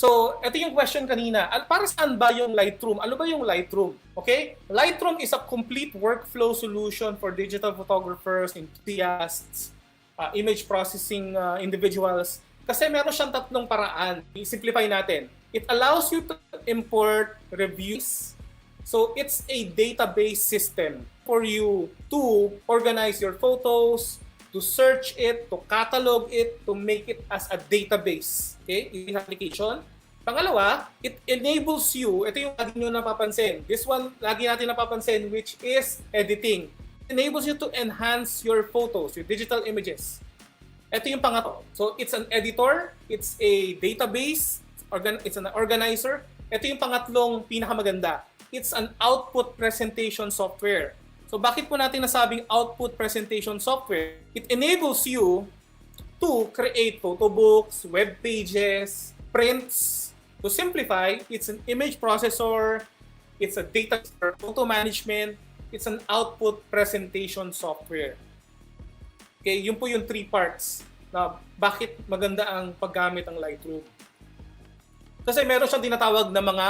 So, ito yung question kanina. Para saan ba yung Lightroom? Ano ba yung Lightroom? Okay? Lightroom is a complete workflow solution for digital photographers, enthusiasts, image processing individuals. Kasi meron siyang tatlong paraan. I-simplify natin. It allows you to import reviews. So, it's a database system for you to organize your photos, to search it, to catalog it, to make it as a database. Okay? Yung application. Pangalawa, it enables you, ito yung lagi nyo napapansin. This one, lagi natin napapansin, which is editing. It enables you to enhance your photos, your digital images. Ito yung pangatlo. So, it's an editor, it's a database, it's an organizer. Ito yung pangatlong pinakamaganda. It's an output presentation software. So bakit po natin nasabing output presentation software? It enables you to create photo books, web pages, prints. To simplify, it's an image processor, it's a data for photo management, it's an output presentation software. Okay, yun po yung 3 parts na bakit maganda ang paggamit ng Lightroom. Kasi meron siyang tinatawag na mga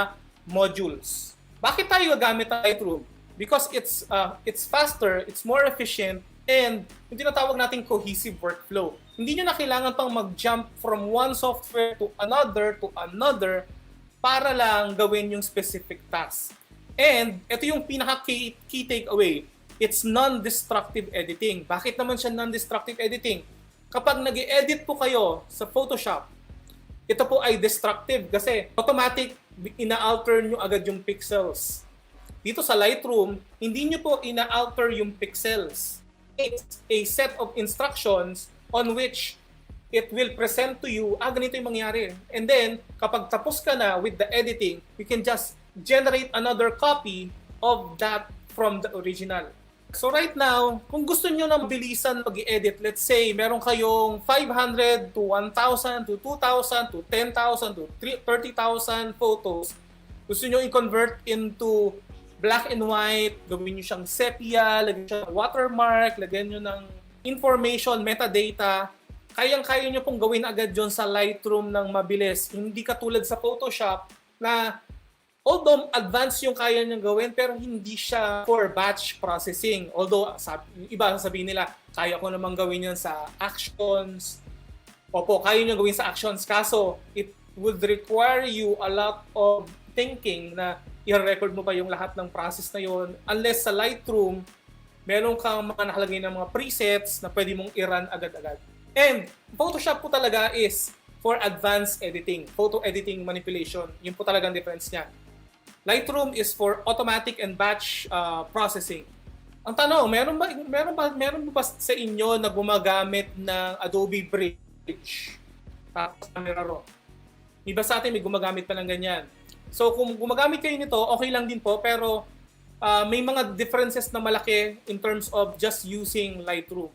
modules. Bakit tayo gagamit ng Lightroom? Because it's faster, it's more efficient, and yung tinatawag nating cohesive workflow. Hindi nyo na kailangan pang mag-jump from one software to another para lang gawin yung specific task. And ito yung pinaka-key takeaway. It's non-destructive editing. Bakit naman siya non-destructive editing? Kapag nag-edit po kayo sa Photoshop, ito po ay destructive kasi automatic ina-alter nyo agad yung pixels. Dito sa Lightroom, hindi nyo po ina-alter yung pixels. It's a set of instructions on which it will present to you, ganito yung mangyari. And then, kapag tapos ka na with the editing, you can just generate another copy of that from the original. So right now, kung gusto nyo na mabilisan pag-i-edit, let's say, meron kayong 500 to 1,000 to 2,000 to 10,000 to 30,000 photos, gusto nyo i-convert into black and white, gawin nyo siyang sepia, lagyan nyo siyang watermark, lagyan nyo ng information, metadata, kayang-kaya nyo pong gawin agad yun sa Lightroom ng mabilis. Hindi katulad sa Photoshop na although advanced yung kaya nyo gawin, pero hindi siya for batch processing. Although, iba sabihin nila, kaya ko namang gawin yan sa actions. Opo, kaya nyo gawin sa actions. Kaso, it would require you a lot of thinking na i-record mo pa yung lahat ng process na yon. Unless sa Lightroom, meron kang mga nakalagay ng mga presets na pwede mong i-run agad-agad. And Photoshop po talaga is for advanced editing, photo editing manipulation. Yun po talaga ang difference niya. Lightroom is for automatic and batch processing. Ang tanong, meron ba sa inyo na gumagamit ng Adobe Bridge? Tapos camera raw. Iba sa atin may gumagamit pa ng ganyan. So kung gumagamit kayo nito, okay lang din po, pero may mga differences na malaki in terms of just using Lightroom.